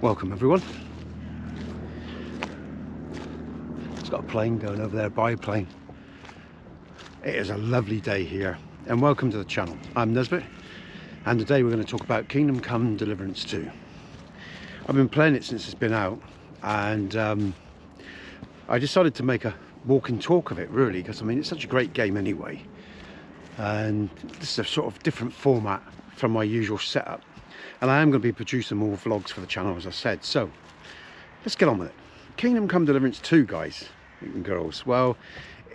Welcome everyone. It's got a plane going over there, a biplane. It is a lovely day here and welcome to the channel. I'm Nesbit and today we're going to talk about Kingdom Come Deliverance 2. I've been playing it since it's been out and I decided to make a walk and talk of it really because I mean it's such a great game anyway, and this is a sort of different format from my usual setup. And I am going to be producing more vlogs for the channel, as I said. So, let's get on with it. Kingdom Come Deliverance 2, guys and girls. Well,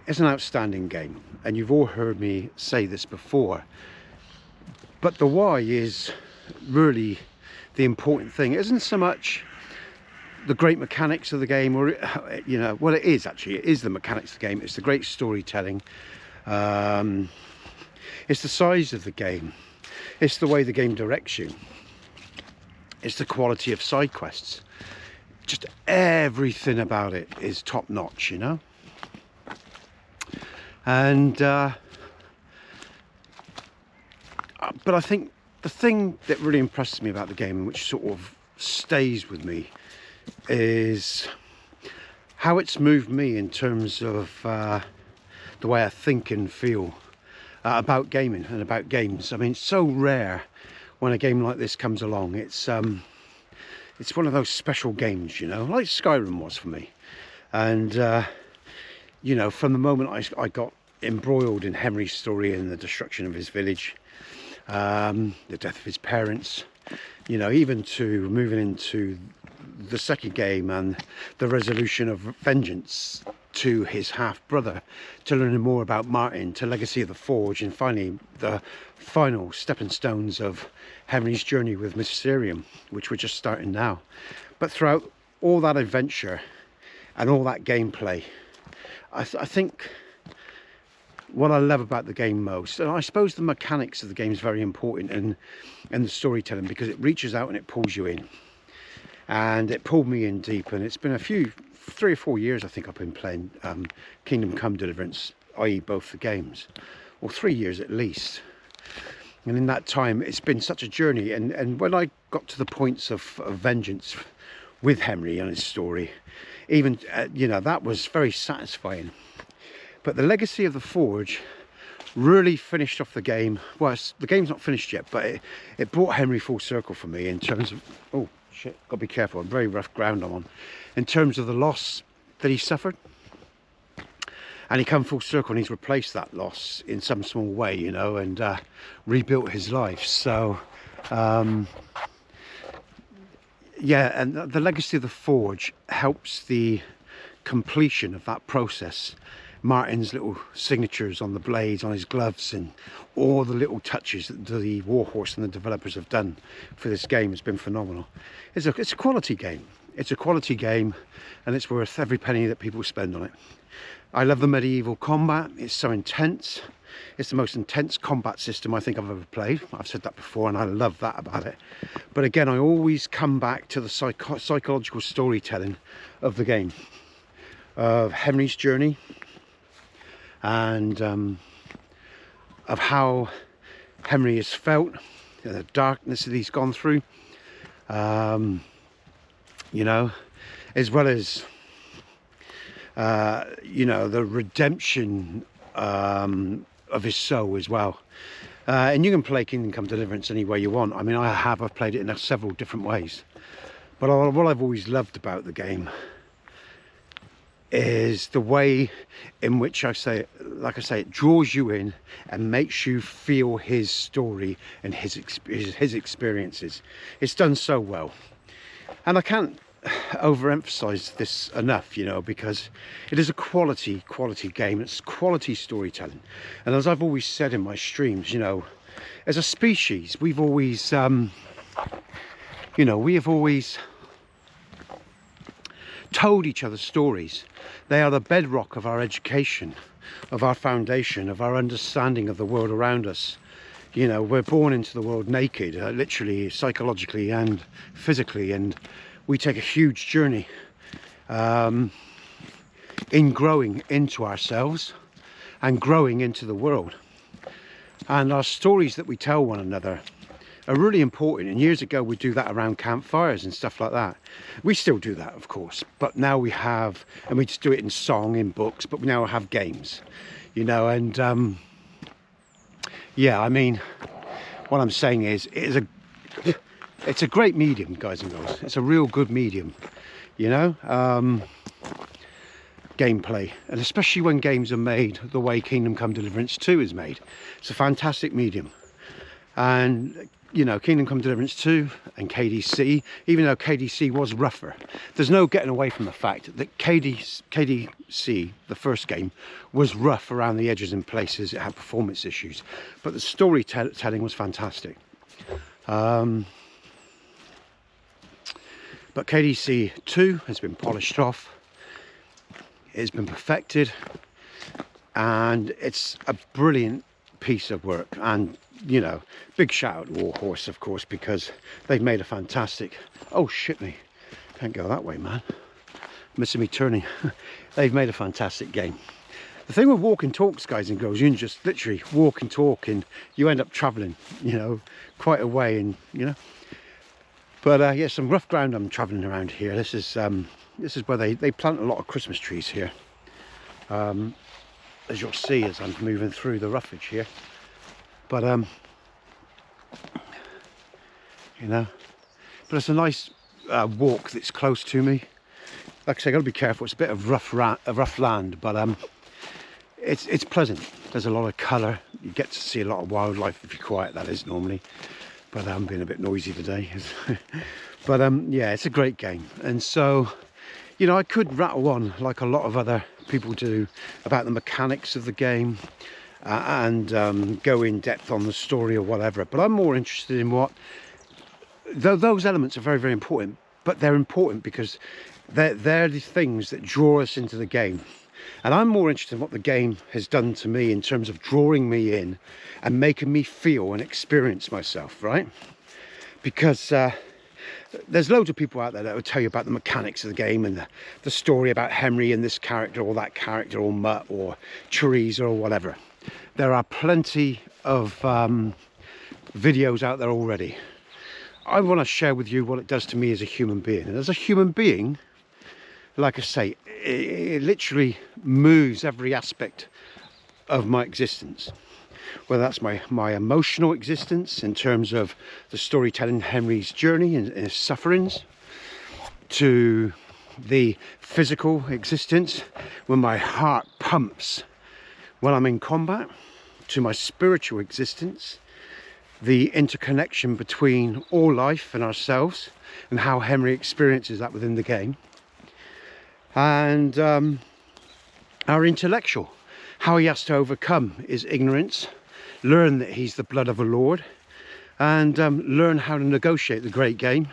it's an outstanding game. And you've all heard me say this before. But the why is really the important thing. It isn't so much the great mechanics of the game, or, you know, well, it is actually. It is the mechanics of the game. It's the great storytelling. It's the size of the game. It's the way the game directs you. It's the quality of side quests. Just everything about it is top notch, you know. And but I think the thing that really impresses me about the game, which sort of stays with me, is how it's moved me in terms of the way I think and feel about gaming and about games. I mean, it's so rare when a game like this comes along. It's one of those special games, you know, like Skyrim was for me. And you know, from the moment I got embroiled in Henry's story and the destruction of his village, the death of his parents, you know, even to moving into the second game and the resolution of vengeance to his half-brother, to learning more about Martin, to Legacy of the Forge, and finally the final stepping stones of Henry's journey with Mysterium, which we're just starting now. But throughout all that adventure and all that gameplay, I think what I love about the game most, and I suppose the mechanics of the game is very important, and the storytelling, because it reaches out and it pulls you in. And it pulled me in deep, and it's been 3 or 4 years I think I've been playing Kingdom Come Deliverance, i.e. both the games, or 3 years at least. And in that time it's been such a journey, and when I got to the points of vengeance with Henry and his story, even you know, that was very satisfying. But the Legacy of the Forge really finished off the game. Well, the game's not finished yet, but it brought Henry full circle for me in terms of, oh shit, gotta be careful, I'm very rough ground I'm on, in terms of the loss that he suffered. And he come full circle and he's replaced that loss in some small way, you know, and rebuilt his life. So yeah, and the Legacy of the Forge helps the completion of that process. Martin's little signatures on the blades, on his gloves, and all the little touches that the Warhorse and the developers have done for this game has been phenomenal. It's a quality game. It's a quality game, and it's worth every penny that people spend on it. I love the medieval combat. It's so intense. It's the most intense combat system I think I've ever played. I've said that before, and I love that about it. But again, I always come back to the psychological storytelling of the game, of Henry's journey, and of how Henry has felt, the darkness that he's gone through, you know, as well as you know, the redemption of his soul as well. And you can play Kingdom Come Deliverance any way you want. I mean, I've played it in several different ways, but what I've always loved about the game is the way in which like I say, it draws you in and makes you feel his story and his experiences. It's done so well, and I can't overemphasize this enough, you know, because it is a quality game. It's quality storytelling, and as I've always said in my streams, you know, as a species, we've always you know, we have always told each other stories. They are the bedrock of our education, of our foundation, of our understanding of the world around us. You know, we're born into the world naked, literally, psychologically and physically, and we take a huge journey in growing into ourselves and growing into the world. And our stories that we tell one another are really important. And years ago we'd do that around campfires and stuff like that. We still do that, of course, but now we have, and we just do it in song, in books, but we now have games, you know. And yeah, I mean, what I'm saying is it's a great medium, guys and girls. It's a real good medium, you know, gameplay, and especially when games are made the way Kingdom Come Deliverance 2 is made. It's a fantastic medium. And you know, Kingdom Come Deliverance 2 and KDC, even though KDC was rougher, there's no getting away from the fact that KDC, the first game, was rough around the edges in places. It had performance issues, but the storytelling was fantastic. But KDC 2 has been polished off, it's been perfected, and it's a brilliant piece of work. And you know, big shout out to Warhorse, of course, because they've made a fantastic, oh shit me, can't go that way, man, missing me turning. They've made a fantastic game. The thing with walk and talks, guys and girls, you can just literally walk and talk and you end up traveling, you know, quite a way, and you know. But yeah, some rough ground I'm traveling around here. This is where they plant a lot of Christmas trees here, as you'll see as I'm moving through the roughage here. But you know, but it's a nice walk that's close to me. Like I say, I got to be careful. It's a bit of rough land, but it's pleasant. There's a lot of colour. You get to see a lot of wildlife if you're quiet. That is normally, but I'm being a bit noisy today. But yeah, it's a great game. And so, you know, I could rattle on like a lot of other people do about the mechanics of the game. And go in depth on the story or whatever, but I'm more interested in what, though those elements are very, very important, but they're important because they're the things that draw us into the game. And I'm more interested in what the game has done to me in terms of drawing me in and making me feel and experience myself, right? Because there's loads of people out there that will tell you about the mechanics of the game and the story about Henry and this character or that character or Mutt or Teresa or whatever. There are plenty of videos out there already. I want to share with you what it does to me as a human being. And as a human being, like I say, it literally moves every aspect of my existence. Whether that's my emotional existence in terms of the storytelling, Henry's journey and his sufferings, to the physical existence when my heart pumps when I'm in combat, to my spiritual existence, the interconnection between all life and ourselves and how Henry experiences that within the game, and our intellectual, how he has to overcome his ignorance, learn that he's the blood of a lord, and learn how to negotiate the great game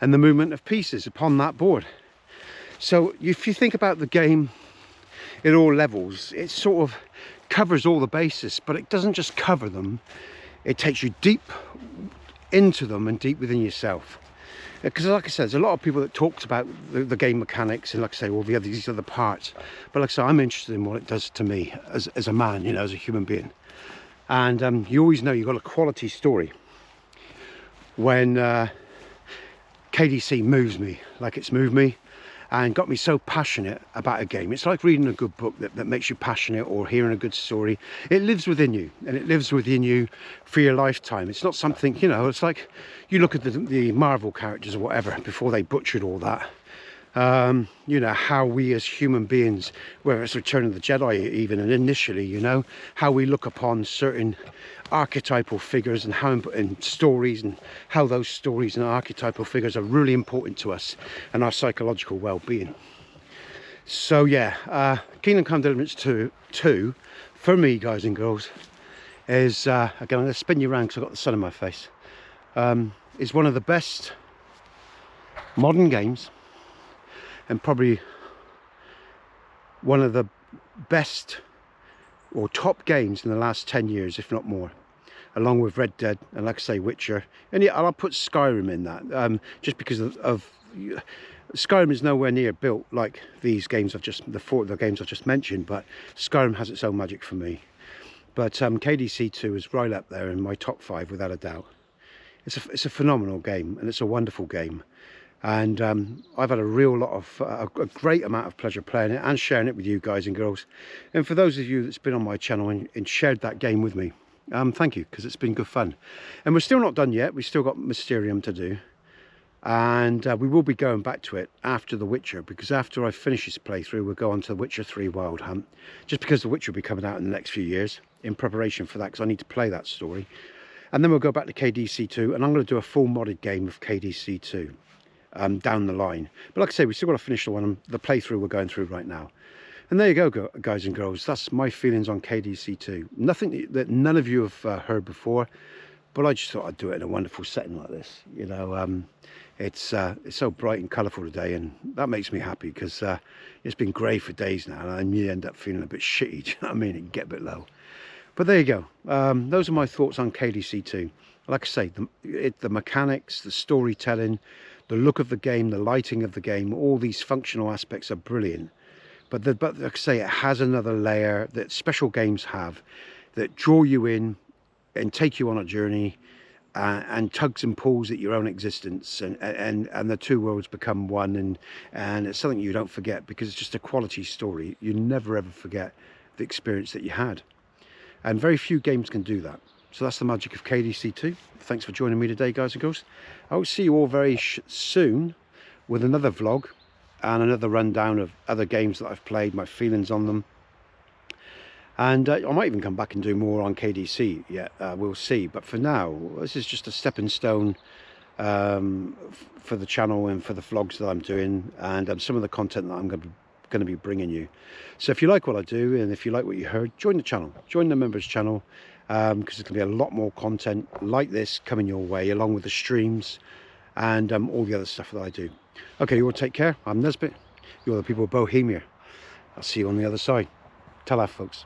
and the movement of pieces upon that board. So if you think about the game at all levels, it sort of covers all the bases, but it doesn't just cover them, it takes you deep into them and deep within yourself. Because like I said, there's a lot of people that talks about the game mechanics and like I say, well, these are the parts, but like I say, I'm interested in what it does to me as a man, you know, as a human being. And you always know you've got a quality story when KDC moves me like it's moved me and got me so passionate about a game. It's like reading a good book that makes you passionate, or hearing a good story. It lives within you, and it lives within you for your lifetime. It's not something, you know, it's like you look at the Marvel characters or whatever before they butchered all that. You know, how we as human beings, whether it's Return of the Jedi even, and initially, you know, how we look upon certain archetypal figures and how in stories, and how those stories and archetypal figures are really important to us and our psychological well-being. So yeah, Kingdom Come Deliverance 2 for me, guys and girls, is again, I'm going to spin you around because I've got the sun in my face, is one of the best modern games, and probably one of the best or top games in the last 10 years, if not more, along with Red Dead and, like I say, Witcher. And yeah, I'll put Skyrim in that, just because of Skyrim is nowhere near built like these games the games I've just mentioned, but Skyrim has its own magic for me. But KDC 2 is right up there in my top 5 without a doubt. it's a phenomenal game, and it's a wonderful game. And I've had a real lot of a great amount of pleasure playing it and sharing it with you guys and girls. And for those of you that's been on my channel and shared that game with me, thank you, because it's been good fun. And we're still not done yet. We've still got Mysterium to do, and we will be going back to it after The Witcher, because after I finish this playthrough we'll go on to The Witcher 3 Wild Hunt, just because The Witcher will be coming out in the next few years in preparation for that, because I need to play that story. And then we'll go back to KDC2, and I'm going to do a full modded game of KDC2 down the line. But like I say, we still got to finish the playthrough we're going through right now. And there you go, guys and girls. That's my feelings on KDC2. Nothing that none of you have heard before, but I just thought I'd do it in a wonderful setting like this. You know, it's so bright and colourful today, and that makes me happy, because it's been grey for days now, and I may end up feeling a bit shitty. Do you know what I mean? It can get a bit low. But there you go. Those are my thoughts on KDC2. Like I say, the mechanics, the storytelling, the look of the game, the lighting of the game, all these functional aspects are brilliant. But like I say, it has another layer that special games have, that draw you in and take you on a journey, and tugs and pulls at your own existence, and the two worlds become one, and it's something you don't forget, because it's just a quality story. You never ever forget the experience that you had. And very few games can do that. So that's the magic of KDC2. Thanks for joining me today, guys and girls. I will see you all very soon with another vlog and another rundown of other games that I've played, my feelings on them. And I might even come back and do more on KDC. Yeah, we'll see. But for now, this is just a stepping stone for the channel and for the vlogs that I'm doing, and some of the content that I'm going to be bringing you. So if you like what I do, and if you like what you heard, join the channel, join the members channel, because there's going to be a lot more content like this coming your way, along with the streams and all the other stuff that I do. Okay, you all take care. I'm Nesbit. You're the people of Bohemia. I'll see you on the other side. Ta-ra, folks.